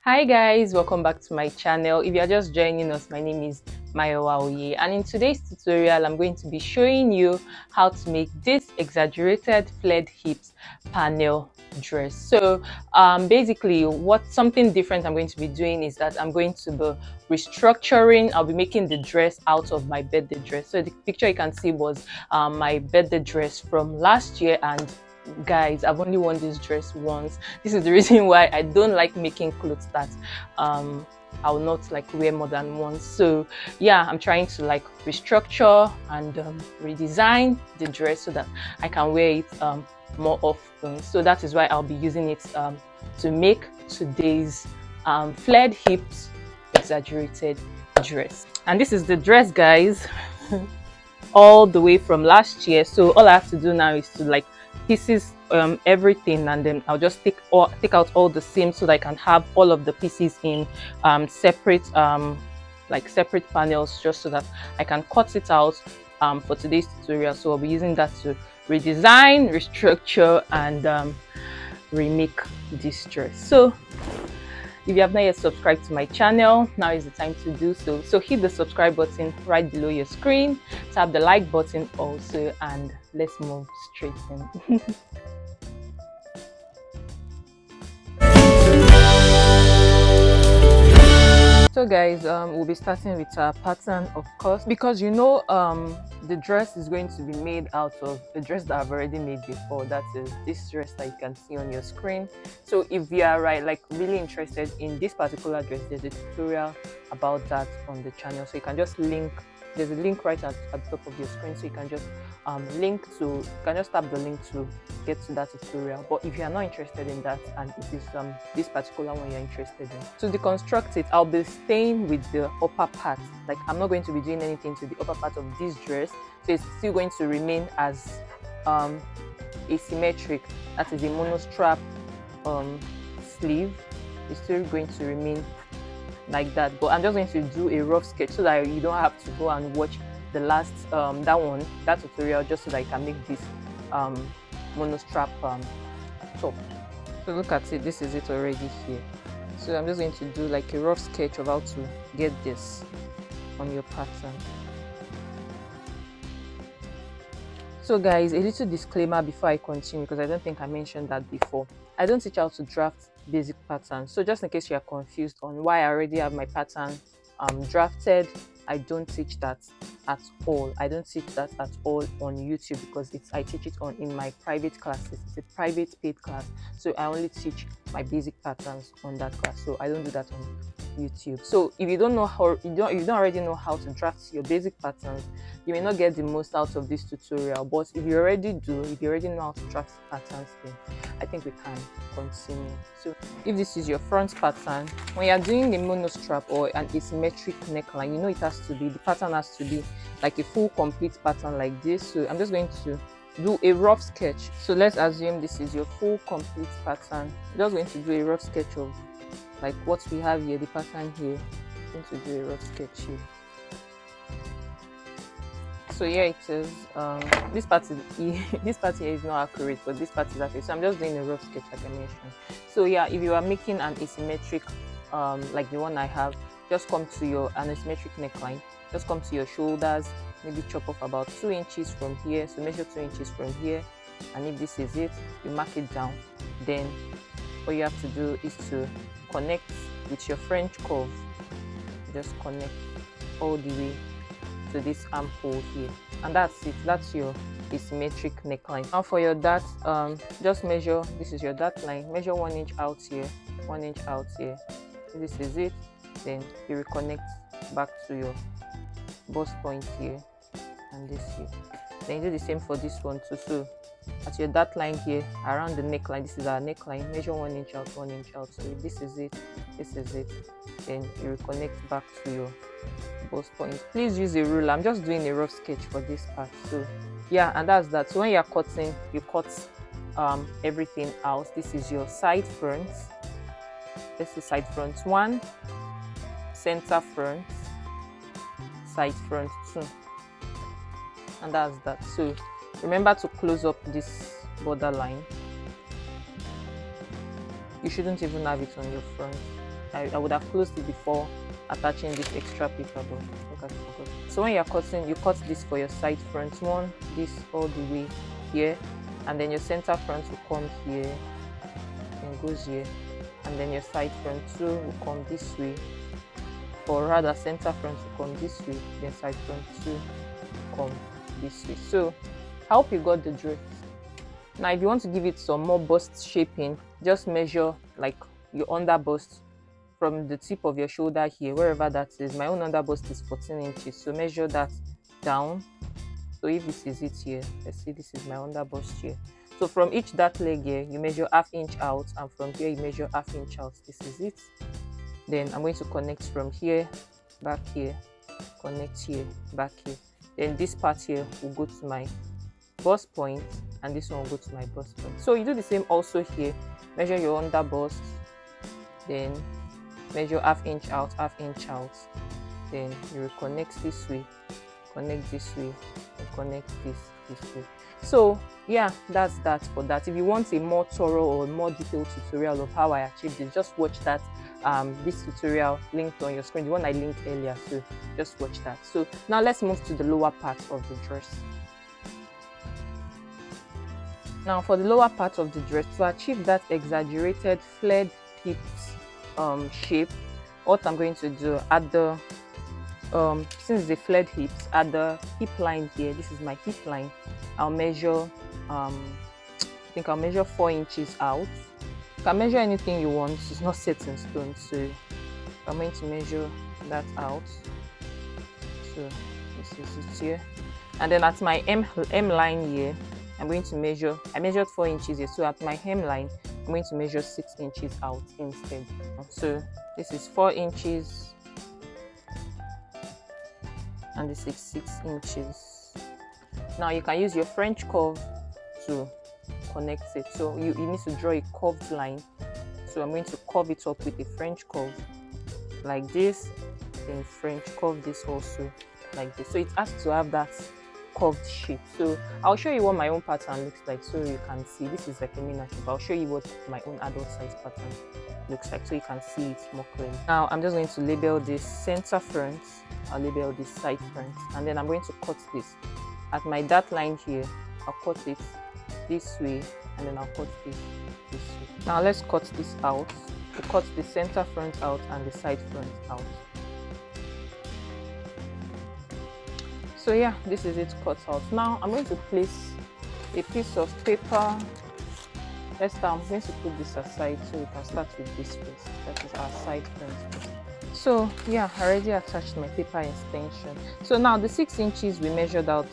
Hi guys, welcome back to my channel. If you are just joining us, my name is Mayowaoye, and in today's tutorial I'm going to be showing you how to make this exaggerated flared hips panel dress. So basically something different I'm going to be doing is that I'm going to be restructuring. I'll be making the dress out of my birthday dress. So the picture you can see was my birthday dress from last year, and guys, I've only worn this dress once. This is the reason why I don't like making clothes that I'll not like wear more than once. So yeah, I'm trying to like restructure and redesign the dress so that I can wear it more often. So that is why I'll be using it to make today's flared hips exaggerated dress. And this is the dress, guys, all the way from last year. So all I have to do now is to like pieces everything, and then I'll just take out all the seams so that I can have all of the pieces in separate separate panels, just so that I can cut it out for today's tutorial. So I'll be using that to redesign, restructure, and remake this dress. So if you have not yet subscribed to my channel, now is the time to do so. So hit the subscribe button right below your screen, tap the like button also, and let's move straight in. So guys, we'll be starting with a pattern, of course, because you know the dress is going to be made out of a dress that I've already made before. That is this dress that you can see on your screen. So if you are really interested in this particular dress, there's a tutorial about that on the channel. So you can just there's a link right at the top of your screen, so you can just tap the link to get to that tutorial. But if you are not interested in that, and it is this particular one you're interested in, to deconstruct it, I'll be staying with the upper part. Like, I'm not going to be doing anything to the upper part of this dress, so it's still going to remain as asymmetric. That is a monostrap sleeve. It's still going to remain like that, but I'm just going to do a rough sketch so that you don't have to go and watch the last that tutorial, just so that you can make this monostrap top. So look at it, this is it already here. So I'm just going to do like a rough sketch of how to get this on your pattern. So guys, a little disclaimer before I continue, because I don't think I mentioned that before. I don't teach how to draft basic patterns. So just in case you are confused on why I already have my pattern drafted, I don't teach that at all. I don't teach that at all on YouTube, because I teach it in my private classes. It's a private paid class, so I only teach my basic patterns on that class. So I don't do that on YouTube. So if you don't know how, you don't already know how to draft your basic patterns, you may not get the most out of this tutorial. But if you already know how to draft patterns, then I think we can continue. So if this is your front pattern, when you're doing a monostrap or an asymmetric neckline, you know the pattern has to be like a full complete pattern like this. So I'm just going to do a rough sketch. So let's assume this is your full complete pattern. I'm just going to do a rough sketch of like what we have here, the pattern here. I'm going to do a rough sketch here. So here it is. This part here is not accurate, but this part is accurate. So I'm just doing a rough sketch, like I mentioned. So yeah, if you are making an asymmetric like the one I have, just come to an asymmetric neckline, just come to your shoulders, maybe chop off about 2 inches from here. So measure 2 inches from here, and if this is it, you mark it down. Then all you have to do is to connect with your French curve. Just connect all the way to this armhole here, and that's it. That's your asymmetric neckline. Now for your dart, just measure, this is your dart line, measure 1 inch out here, 1 inch out here. This is it. Then you reconnect back to your bust point here and this here. Then you do the same for this one too. So at your dart line here, around the neckline, this is our neckline, measure 1 inch out, 1 inch out. So this is it, this is it. Then you reconnect back to your bust point. Please use a ruler. I'm just doing a rough sketch for this part. So yeah, and that's that. So when you're cutting, you cut everything out. This is your side front. This is side front 1, center front, side front 2, and that's that. So remember to close up this border line. You shouldn't even have it on your front. I would have closed it before attaching this extra paper, but I think I forgot. So when you're cutting, you cut this for your side front one, this all the way here, and then your center front will come here and goes here, and then your side front two will come this way, or rather center front will come this way, then side front two will come this way. So I hope you got the drift. Now if you want to give it some more bust shaping, just measure like your under bust from the tip of your shoulder here, wherever that is. My own under bust is 14 inches, so measure that down. So if this is it here, let's see, this is my under bust here. So from each that leg here, you measure ½ inch out, and from here you measure ½ inch out. This is it. Then I'm going to connect from here, back here, connect here, back here. Then this part here will go to my bust point, and this one will go to my bust point. So you do the same also here. Measure your under bust, then measure ½ inch out, ½ inch out. Then you will connect this way, connect this way, and connect this way. So yeah, that's that for that. If you want a more thorough or more detailed tutorial of how I achieved this, just watch that this tutorial linked on your screen, the one I linked earlier, so just watch that. So now let's move to the lower part of the dress. Now for the lower part of the dress, to achieve that exaggerated flared hips shape, what I'm going to do at the since the flared hips, at the hip line here, this is my hip line, I'll measure I think I'll measure 4 inches out. You can measure anything you want, it's not set in stone, so I'm going to measure that out. So this is it here, and then at my M line here, I'm going to measure, I measured 4 inches here, so at my hem line I'm going to measure 6 inches out instead. So this is 4 inches and this is 6 inches. Now you can use your French curve to connect it. So you need to draw a curved line. So I'm going to curve it up with a French curve like this, then French curve this also like this. So it has to have that curved shape. So I'll show you what my own pattern looks like, so you can see. This is like a mini shape. I'll show you what my own adult size pattern looks like, so you can see it more clearly. Now I'm just going to label this center front, I'll label this side front, and then I'm going to cut this at my dart line here. I'll cut it this way, and then I'll cut this way. Now let's cut this out. We cut the center front out and the side front out. So yeah, this is it cut out. Now I'm going to place a piece of paper. I'm going to put this aside so we can start with this piece. That is our side front. So yeah, I already attached my paper extension. So now the 6 inches we measured out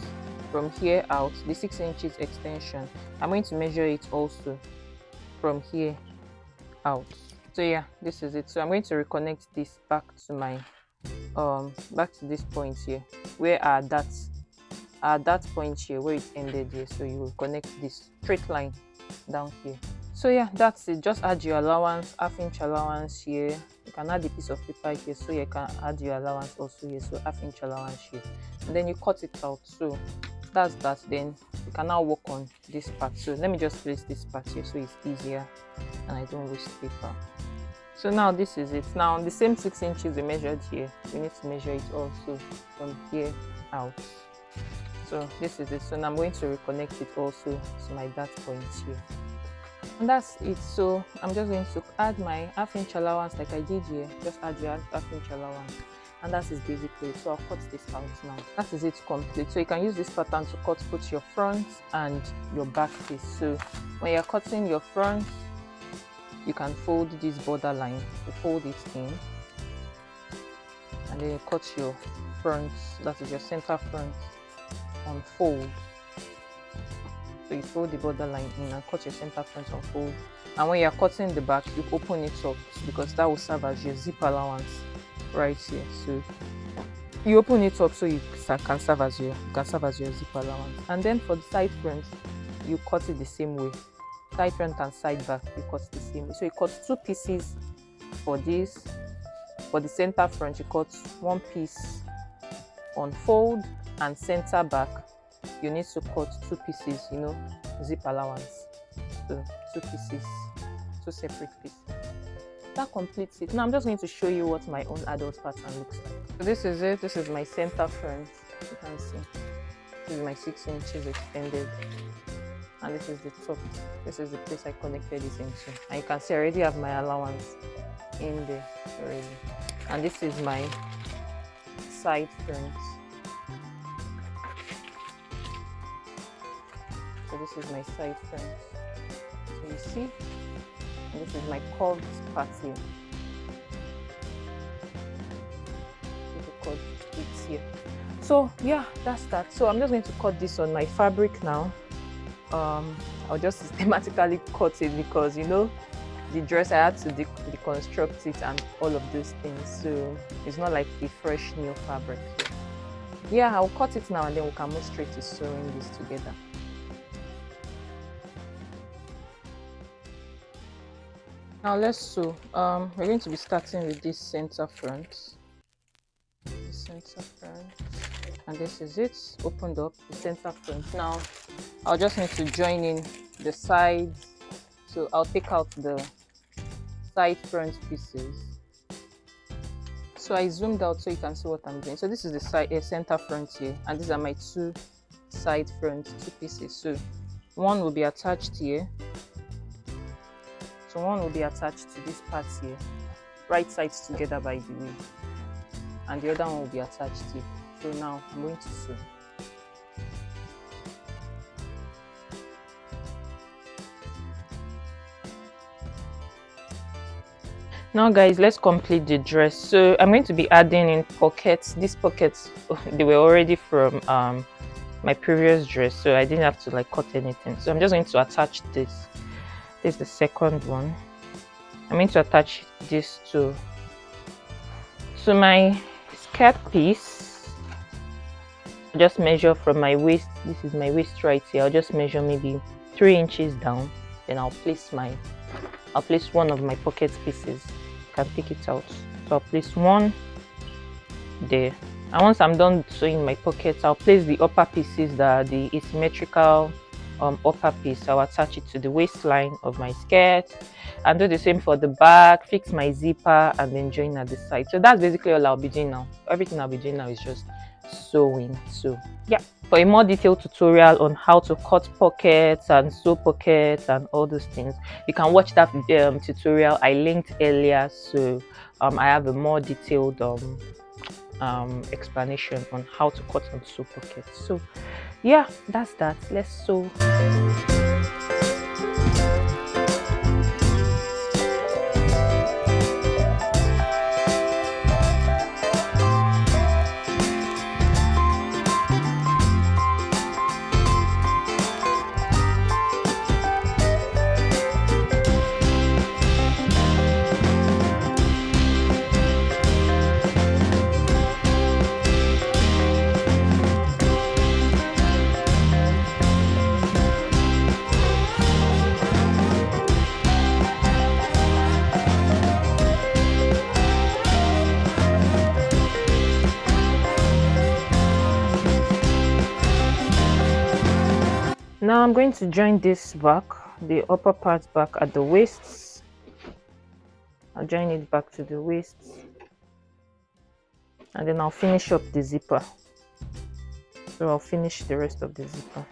from here out, the 6 inches extension, I'm going to measure it also from here out. So yeah, this is it. So I'm going to reconnect this back to my back to this point here, where that point here where it ended here. So you will connect this straight line down here. So yeah, that's it. Just add your allowance, ½ inch allowance here. You can add a piece of paper here, so you can add your allowance also here, so ½ inch allowance here, and then you cut it out. So that's that. Then you can now work on this part. So let me just place this part here so it's easier and I don't waste paper. So now this is it. Now the same 6 inches we measured here, we need to measure it also from here out. So this is it. So now I'm going to reconnect it also to my dart point here, and that's it. So I'm just going to add my ½ inch allowance like I did here. Just add your ½ inch allowance, and that is basically it. So I'll cut this out now. That is it complete. So you can use this pattern to cut both your front and your back piece. So when you're cutting your front, you can fold this border line, you fold it in, and then you cut your front, that is your center front, on fold. So you fold the border line in and cut your center front on fold. And when you're cutting the back, you open it up because that will serve as your zip allowance right here. So you open it up so you can serve as your zip allowance. And then for the side front, you cut it the same way. Side front and side back, you cut the same way. So you cut 2 pieces for this. For the center front, you cut 1 piece on fold, and center back you need to cut 2 pieces, you know, zip allowance. So 2 pieces, 2 separate pieces. that completes it. Now I'm just going to show you what my own adult pattern looks like. So this is it. This is my center front. You can see this is my 6 inches extended, and this is the top. This is the place I connected it into, and you can see I already have my allowance in there already. And this is my side front. So this is my side front. So you see, and this is my curved part here. It's here. So yeah, that's that. So I'm just going to cut this on my fabric now. I'll just systematically cut it because, you know, the dress I had to deconstruct it and all of those things, so it's not like a fresh new fabric. Yeah, I'll cut it now and then we can move straight to sewing this together. Now let's sew. We're going to be starting with this center front. And this is it, opened up the center front. Now I'll just need to join in the sides, so I'll take out the side front pieces. So I zoomed out so you can see what I'm doing. So this is the side center front here, and these are my 2 side front 2 pieces. So one will be attached here, so one will be attached to this part here, right sides together by the way, and the other one will be attached here. So now I'm going to sew. Now guys, let's complete the dress. So I'm going to be adding in pockets. These pockets, they were already from my previous dress, so I didn't have to like cut anything. So I'm just going to attach this. This is the second one. I'm going to attach this to my skirt piece. Just measure from my waist. This is my waist right here. I'll just measure maybe 3 inches down. Then I'll place one of my pocket pieces. Can take it out, so I'll place one there, and once I'm done sewing my pockets, I'll place the upper pieces that are the asymmetrical upper piece. I'll attach it to the waistline of my skirt and do the same for the back, fix my zipper, and then join at the side. So that's basically all I'll be doing now. Everything I'll be doing now is just sewing. So yeah, for a more detailed tutorial on how to cut pockets and sew pockets and all those things, you can watch that tutorial I linked earlier. So I have a more detailed explanation on how to cut and sew pockets. So yeah, that's that. Let's sew. Now I'm going to join this back, the upper part back at the waists. I'll join it back to the waists, and then I'll finish up the zipper. So I'll finish the rest of the zipper.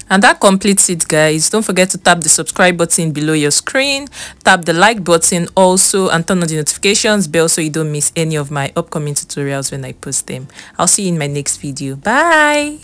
And that completes it, guys. Don't forget to tap the subscribe button below your screen, tap the like button also, and turn on the notifications bell so you don't miss any of my upcoming tutorials when I post them. I'll see you in my next video. Bye.